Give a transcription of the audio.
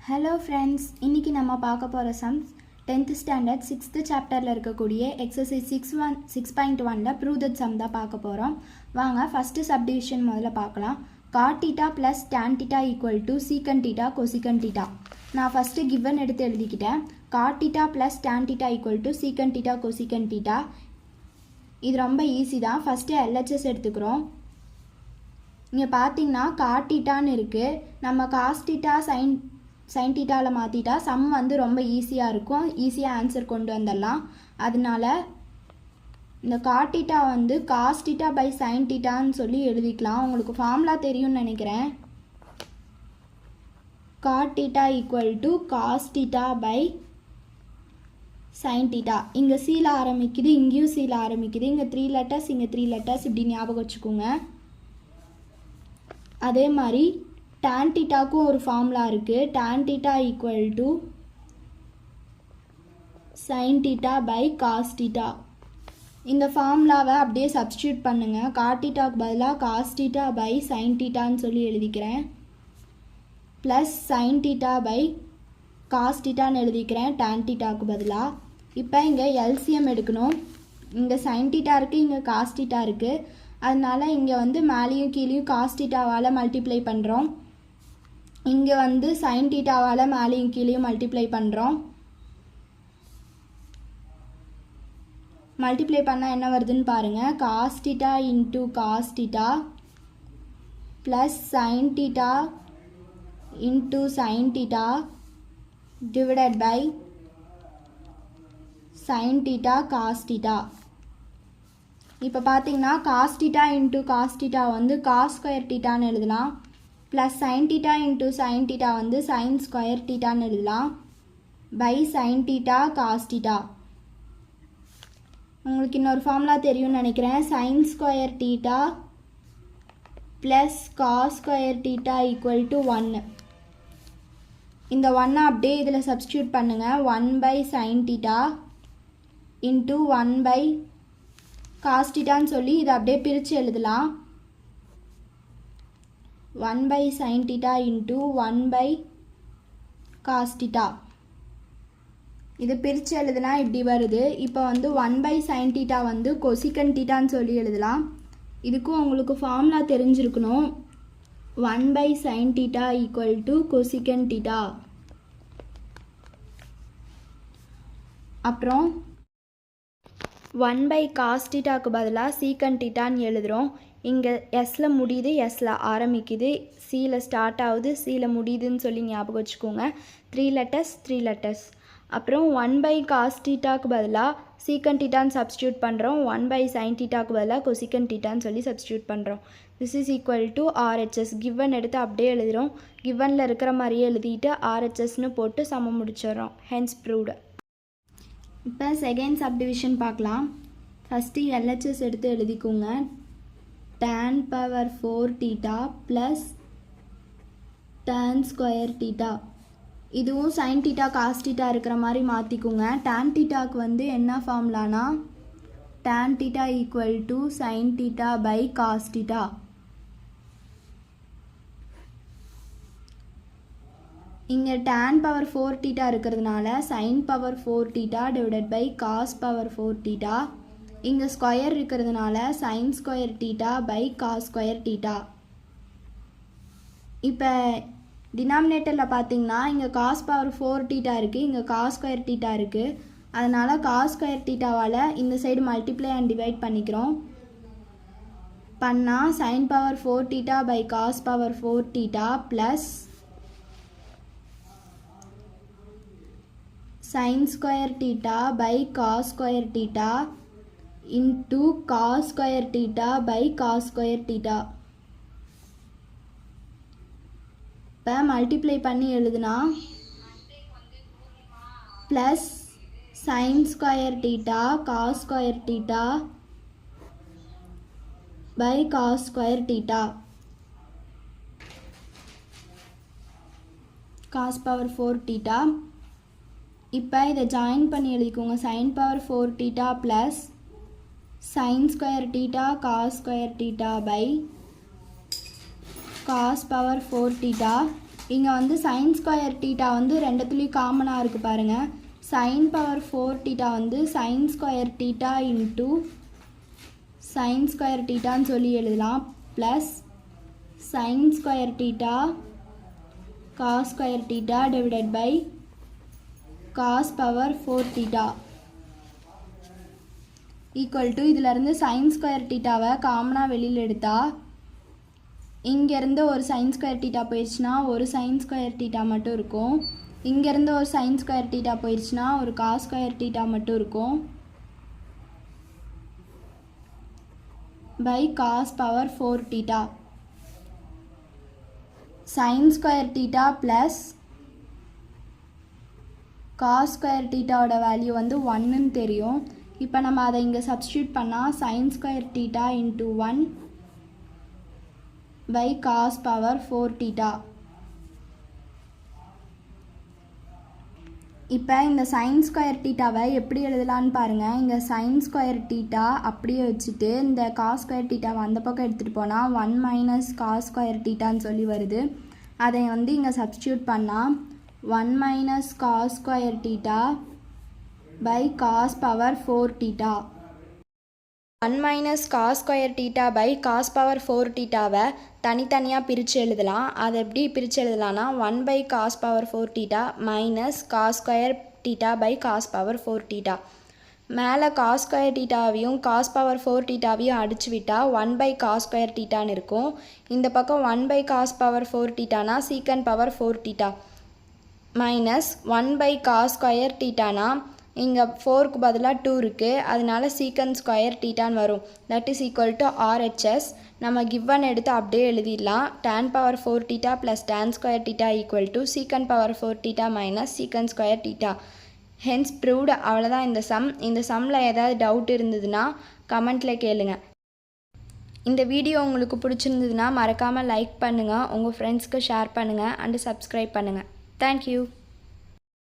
Hello friends, இன்றைக்கி நம்ம பார்க்க போகிற சம்ஸ் 10th ஸ்டாண்டர்ட் 6th சாப்டரில் இருக்கக்கூடிய எக்ஸசைஸ் 6.1ல் ப்ரூவ் தட் சம் தான் பார்க்க போகிறோம். வாங்க ஃபஸ்ட்டு சப்டிவிஷன் முதல்ல பார்க்கலாம். Cot theta plus tan theta equal to secant theta cosecant theta. நான் ஃபஸ்ட்டு கிவன் எடுத்து எழுதிக்கிட்டேன். Cot theta plus tan theta equal to secant theta cosecant theta. இது ரொம்ப ஈஸி தான். ஃபஸ்ட்டு எல்ஹெச்எஸ் எடுத்துக்கிறோம். இங்கே பார்த்தீங்கன்னா காட் தீட்டான்னு இருக்குது. நம்ம காஸ் தீட்டா சைன் தீட்டாவில் மாற்றிட்டா சம் வந்து ரொம்ப ஈஸியாக இருக்கும். ஈஸியாக ஆன்சர் கொண்டு வந்துடலாம். அதனால இந்த காட் தீட்டா வந்து காஸ் தீட்டா பை சைன் தீட்டான்னு சொல்லி எழுதிக்கலாம். உங்களுக்கு ஃபார்முலா தெரியும்னு நினைக்கிறேன். Cot theta equal to cos theta by sine theta. இங்கே சீல ஆரம்பிக்குது, இங்கேயும் சீல ஆரம்பிக்குது. இங்கே 3 லெட்டர்ஸ், இங்கே 3 லெட்டர்ஸ், இப்படி ஞாபகம் வச்சுக்கோங்க. அதே மாதிரி tan தீட்டாக்கும் ஒரு ஃபார்முலா இருக்குது. tan theta equal to sine theta by cos theta. இந்த ஃபார்முலாவை அப்படியே சப்ஸ்டியூட் பண்ணுங்கள். காட் தீட்டாவுக்கு பதிலாக காஸ் தீட்டா பை சைன் தீட்டான்னு சொல்லி எழுதிக்கிறேன். Plus sine theta by cos தீட்டான்னு எழுதிக்கிறேன் tan தீட்டாவுக்கு பதிலாக. இப்போ இங்கே எல்சிஎம் எடுக்கணும். இங்கே சைன் தீட்டா இருக்குது, இங்கே காஸ் தீட்டா இருக்குது. அதனால் இங்கே வந்து மேலேயும் கீழேயும் காஸ் தீட்டாவால் மல்டிப்ளை பண்ணுறோம். இங்கே வந்து சைன் தீட்டாவால் மேலேயும் கீழேயும் மல்டிப்ளை பண்ணுறோம். மல்டிப்ளை பண்ணால் என்ன வருதுன்னு பாருங்கள். Cos theta into cos theta plus sine theta into sine theta divided by sine theta cos theta. இப்போ பார்த்தீங்கன்னா cos theta into cos theta வந்து காஸ் ஸ்கொயர் தீட்டான்னு எழுதலாம். Plus sine theta into sine theta வந்து சைன் ஸ்கொயர் தீட்டான்னு எழுதலாம். By sine theta cos theta. உங்களுக்கு இன்னொரு ஃபார்முலா தெரியும்னு நினைக்கிறேன். Sine square theta plus cos square theta equal to 1. இந்த 1 அப்படியே இதில் சப்ஸ்டியூட் பண்ணுங்கள். 1 by sine theta into 1 by cos தீட்டான்னு சொல்லி இதை அப்படியே பிரித்து எழுதலாம். 1 by sin theta into 1 by cos theta. இது பிரித்து எழுதுனா இப்படி வருது. இப்போ வந்து 1 by sin theta வந்து கொசிக்கன் தீட்டான்னு சொல்லி எழுதலாம். இதுக்கும் உங்களுக்கு ஃபார்முலா தெரிஞ்சிருக்கணும். 1 by sin theta equal to கொசிக்கன் theta. அப்புறம் 1 by cos தீட்டாக்கு பதிலாக சீக்கன் தீட்டான்னு எழுதுகிறோம். இங்கே எஸ்ல முடியுது, எஸ்ல ஆரம்பிக்குது, சியில் ஸ்டார்ட் ஆகுது, சியில் முடியுதுன்னு சொல்லி ஞாபகம் வச்சுக்கோங்க. 3 லெட்டர்ஸ் 3 லெட்டர்ஸ். அப்புறம் 1 பை காஸ் தீட்டாக்கு பதிலாக சீக்கன் தீட்டான்னு சப்ஸ்டியூட் பண்ணுறோம். 1 பை சைன் தீட்டாக்கு பதிலாக கொசிக்கன் தீட்டான்னு சொல்லி சப்ஸ்டியூட் பண்ணுறோம். This is equal to RHS. Given எடுத்து அப்படியே எழுதுகிறோம். கிவனில் இருக்கிற மாதிரியே எழுதிட்டு ஆர்ஹெச்எஸ்னு போட்டு சம முடிச்சிடுறோம். Hence proved. இப்போ செகண்ட் சப்டிவிஷன் பார்க்கலாம். ஃபஸ்ட்டு எல்ஹெச்எஸ் எடுத்து எழுதிக்கோங்க. tan power 4 theta plus tan square theta. இதுவும் sin theta cos theta இருக்கிற மாதிரி மாற்றிக்கோங்க. tan thetaக்கு வந்து என்ன ஃபார்முலானா tan theta equal to sin theta by cos theta. இங்கே tan power 4 theta இருக்கிறதுனால sin power 4 theta divided by cos power 4 theta. இங்கே square இருக்கிறதுனால sine square theta by cos square theta. இப்போ டினாமினேட்டரில் பார்த்தீங்கன்னா இங்கே காஸ் பவர் 4 தீட்டா இருக்குது, இங்கே காஸ் ஸ்கொயர் தீட்டா இருக்குது. அதனால் காஸ் ஸ்கொயர் தீட்டாவால் இந்த சைடு மல்டிப்ளை அண்ட் டிவைட் பண்ணிக்கிறோம். பண்ணால் sine power 4 theta by cos power 4 theta plus sine square theta by cos square theta into cos square theta by cos square theta. இப்போ multiply பண்ணி எழுதுனா plus sine square theta cos square theta by cos square theta. Cos power 4 theta. இப்போ இதை join பண்ணி எழுதிக்கோங்க. Sine power 4 theta plus sin square theta cos square theta by cos power 4 theta இங்கே வந்து sin square theta வந்து ரெண்டுத்துலேயும் காமனாக இருக்குது பாருங்கள். sin பவர் 4 தீட்டா வந்து sin square theta into sin square தீட்டான்னு சொல்லி எழுதலாம். Plus sin square theta cos square theta divided by cos power 4 theta equal to இதிலேருந்து sin ஸ்கொயர் தீட்டாவை காமனாக வெளியில் எடுத்தால் இங்கேருந்து ஒரு sin ஸ்கொயர் தீட்டா போயிடுச்சுன்னா ஒரு sin ஸ்கொயர் தீட்டா மட்டும் இருக்கும். இங்கேருந்து ஒரு sin ஸ்கொயர் தீட்டா போயிடுச்சுன்னா ஒரு cos ஸ்கொயர் தீட்டா மட்டும் இருக்கும். By cos power 4 theta sin square theta plus cos square தீட்டாவோட வேல்யூ வந்து 1ன்னு தெரியும். இப்போ நம்ம அதை இங்கே சப்ஸ்டியூட் பண்ணால் sin square theta into 1 by cos power 4 theta. இப்போ இந்த sin ஸ்கொயர் தீட்டாவை எப்படி எழுதலான்னு பாருங்கள். இங்கே sin ஸ்கொயர் தீட்டா அப்படியே வச்சுட்டு இந்த cos ஸ்கொயர் தீட்டாவை அந்த பக்கம் எடுத்துகிட்டு போனால் 1 மைனஸ் cos ஸ்கொயர் தீட்டான்னு சொல்லி வருது. அதை வந்து இங்கே சப்ஸ்டியூட் பண்ணால் 1 minus cos square theta by cos power 4 theta. 1 minus cos square theta by cos power 4 தீட்டாவை தனித்தனியாக பிரித்து எழுதலாம். அதை எப்படி பிரித்து எழுதலாம்னா 1 by cos power 4 theta minus cos square theta by cos power 4 theta. மேலே cos ஸ்கொயர் தீட்டாவையும் cos பவர் 4 தீட்டாவையும் அடிச்சு விட்டால் 1 பை cos ஸ்கொயர் தீட்டான்னு இருக்கும். இந்த பக்கம் 1 பை cos பவர் 4 தீட்டானா secant power 4 theta minus 1 by cos square தீட்டானா இங்கே 4க்கு பதிலாக 2 இருக்குது, அதனால சீக்கன் ஸ்கொயர் தீட்டான்னு வரும். That is equal to RHS. நம்ம கிவன் எடுத்து அப்படியே எழுதிடலாம். tan power 4 theta plus tan square theta equal to சீக்கன் பவர் 4 தீட்டா மைனஸ் சீக்கன் ஸ்கொயர் தீட்டா. Hence proved. அவ்வளோதான் இந்த சம். இந்த சம்மில் ஏதாவது டவுட் இருந்ததுன்னா கமெண்ட்டில் கேளுங்க. இந்த வீடியோ உங்களுக்கு பிடிச்சிருந்ததுன்னா மறக்காமல் லைக் பண்ணுங்கள், உங்கள் ஃப்ரெண்ட்ஸ்க்கு ஷேர் பண்ணுங்கள் அண்டு சப்ஸ்கிரைப் பண்ணுங்கள். தேங்க்யூ.